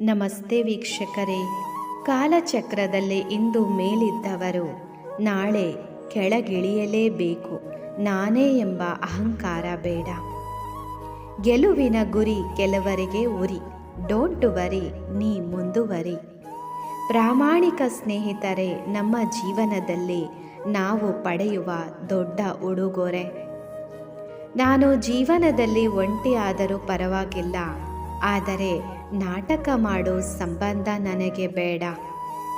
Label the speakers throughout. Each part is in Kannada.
Speaker 1: ನಮಸ್ತೆ ವೀಕ್ಷಕರೇ. ಕಾಲಚಕ್ರದಲ್ಲಿ ಇಂದು ಮೇಲಿದ್ದವರು ನಾಳೆ ಕೆಳಗಿಳಿಯಲೇಬೇಕು. ನಾನೇ ಎಂಬ ಅಹಂಕಾರ ಬೇಡ. ಗೆಲುವಿನ ಗುರಿ ಕೆಲವರಿಗೆ ಉರಿ. ಡೋಂಟ್ ವರಿ, ನೀ ಮುಂದುವರಿ. ಪ್ರಾಮಾಣಿಕ ಸ್ನೇಹಿತರೇ ನಮ್ಮ ಜೀವನದಲ್ಲಿ ನಾವು ಪಡೆಯುವ ದೊಡ್ಡ ಉಡುಗೊರೆ. ನಾನು ಜೀವನದಲ್ಲಿ ಒಂಟಿಯಾದರೂ ಪರವಾಗಿಲ್ಲ, ಆದರೆ ನಾಟಕ ಮಾಡೋ ಸಂಬಂಧ ನನಗೆ ಬೇಡ.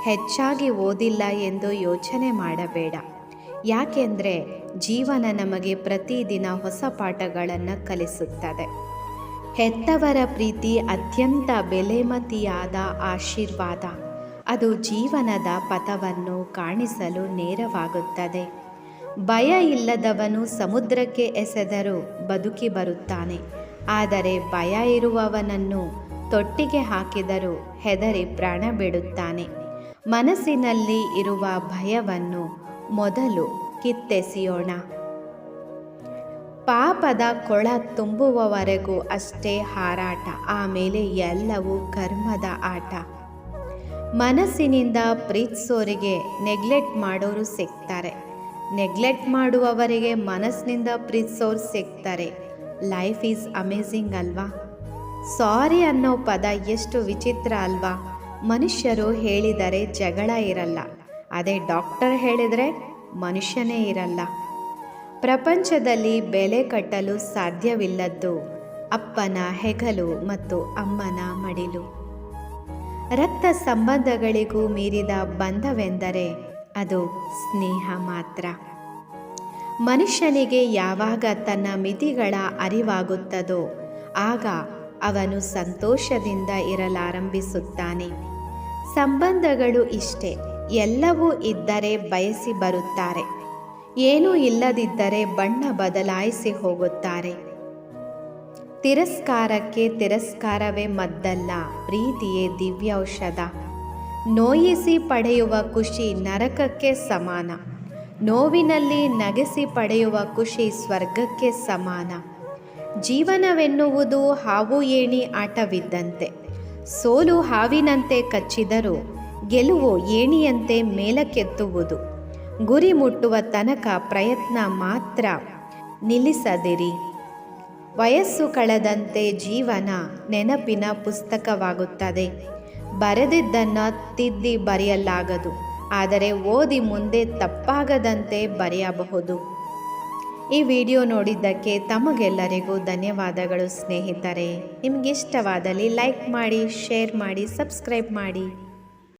Speaker 1: ಹೆಚ್ಚಾಗಿ ಓದಿಲ್ಲ ಎಂದು ಯೋಚನೆ ಮಾಡಬೇಡ. ಯಾಕೆಂದರೆ ಜೀವನ ನಮಗೆ ಪ್ರತಿದಿನ ಹೊಸ ಪಾಠಗಳನ್ನು ಕಲಿಸುತ್ತದೆ. ಹೆತ್ತವರ ಪ್ರೀತಿ ಅತ್ಯಂತ ಬೆಲೆಮತಿಯಾದ ಆಶೀರ್ವಾದ. ಅದು ಜೀವನದ ಪಥವನ್ನು ಕಾಣಿಸಲು ನೇರವಾಗುತ್ತದೆ. ಭಯ ಇಲ್ಲದವನು ಸಮುದ್ರಕ್ಕೆ ಎಸೆದರೂ ಬದುಕಿ ಬರುತ್ತಾನೆ, ಆದರೆ ಭಯ ಇರುವವನನ್ನು ತೊಟ್ಟಿಗೆ ಹಾಕಿದರೂ ಹೆದರಿ ಪ್ರಾಣ ಬಿಡುತ್ತಾನೆ. ಮನಸ್ಸಿನಲ್ಲಿ ಇರುವ ಭಯವನ್ನು ಮೊದಲು ಕಿತ್ತೆಸೆಯೋಣ. ಪಾಪದ ಕೊಳ ತುಂಬುವವರೆಗೂ ಅಷ್ಟೇ ಹಾರಾಟ, ಆಮೇಲೆ ಎಲ್ಲವೂ ಕರ್ಮದ ಆಟ. ಮನಸ್ಸಿನಿಂದ ಪ್ರೀತಿಸೋರಿಗೆ ನೆಗ್ಲೆಕ್ಟ್ ಮಾಡೋರು ಸಿಗ್ತಾರೆ, ನೆಗ್ಲೆಕ್ಟ್ ಮಾಡುವವರಿಗೆ ಮನಸ್ಸಿನಿಂದ ಪ್ರೀತಿಸೋರು ಸಿಗ್ತಾರೆ. ಲೈಫ್ ಈಸ್ ಅಮೇಝಿಂಗ್ ಅಲ್ವಾ? ಸಾರಿ ಅನ್ನೋ ಪದ ಎಷ್ಟು ವಿಚಿತ್ರ ಅಲ್ವಾ? ಮನುಷ್ಯರು ಹೇಳಿದರೆ ಜಗಳ ಇರಲ್ಲ, ಅದೇ ಡಾಕ್ಟರ್ ಹೇಳಿದರೆ ಮನುಷ್ಯನೇ ಇರಲ್ಲ. ಪ್ರಪಂಚದಲ್ಲಿ ಬೆಲೆ ಕಟ್ಟಲು ಸಾಧ್ಯವಿಲ್ಲದ್ದು ಅಪ್ಪನ ಹೆಗಲು ಮತ್ತು ಅಮ್ಮನ ಮಡಿಲು. ರಕ್ತ ಸಂಬಂಧಗಳಿಗೂ ಮೀರಿದ ಬಂಧವೆಂದರೆ ಅದು ಸ್ನೇಹ ಮಾತ್ರ. ಮನುಷ್ಯನಿಗೆ ಯಾವಾಗ ತನ್ನ ಮಿತಿಗಳ ಅರಿವಾಗುತ್ತದೋ ಆಗ ಅವನು ಸಂತೋಷದಿಂದ ಇರಲಾರಂಭಿಸುತ್ತಾನೆ. ಸಂಬಂಧಗಳು ಇಷ್ಟೇ, ಎಲ್ಲವೂ ಇದ್ದರೆ ಬಯಸಿ ಬರುತ್ತಾರೆ, ಏನೂ ಇಲ್ಲದಿದ್ದರೆ ಬಣ್ಣ ಬದಲಾಯಿಸಿ ಹೋಗುತ್ತಾರೆ. ತಿರಸ್ಕಾರಕ್ಕೆ ತಿರಸ್ಕಾರವೇ ಮದ್ದಲ್ಲ, ಪ್ರೀತಿಯೇ ದಿವ್ಯೌಷಧ. ನೋಯಿಸಿ ಪಡೆಯುವ ಖುಷಿ ನರಕಕ್ಕೆ ಸಮಾನ, ನೋವಿನಲ್ಲಿ ನಗಿಸಿ ಪಡೆಯುವ ಖುಷಿ ಸ್ವರ್ಗಕ್ಕೆ ಸಮಾನ. ಜೀವನವೆನ್ನುವುದು ಹಾವು ಏಣಿ ಆಟವಿದ್ದಂತೆ. ಸೋಲು ಹಾವಿನಂತೆ ಕಚ್ಚಿದರೂ ಗೆಲುವು ಏಣಿಯಂತೆ ಮೇಲಕ್ಕೆತ್ತುವುದು. ಗುರಿ ಮುಟ್ಟುವ ತನಕ ಪ್ರಯತ್ನ ಮಾತ್ರ ನಿಲ್ಲಿಸದಿರಿ. ವಯಸ್ಸು ಕಳೆದಂತೆ ಜೀವನ ನೆನಪಿನ ಪುಸ್ತಕವಾಗುತ್ತದೆ. ಬರೆದಿದ್ದನ್ನು ತಿದ್ದಿ ಬರೆಯಲಾಗದು, ಆದರೆ ಓದಿ ಮುಂದೆ ತಪ್ಪಾಗದಂತೆ ಬರೆಯಬಹುದು. ಈ ವಿಡಿಯೋ ನೋಡಿದ್ದಕ್ಕೆ ತಮಗೆಲ್ಲರಿಗೂ ಧನ್ಯವಾದಗಳು ಸ್ನೇಹಿತರೆ. ನಿಮಗಿಷ್ಟವಾದಲ್ಲಿ ಲೈಕ್ ಮಾಡಿ, ಶೇರ್ ಮಾಡಿ, ಸಬ್ಸ್ಕ್ರೈಬ್ ಮಾಡಿ.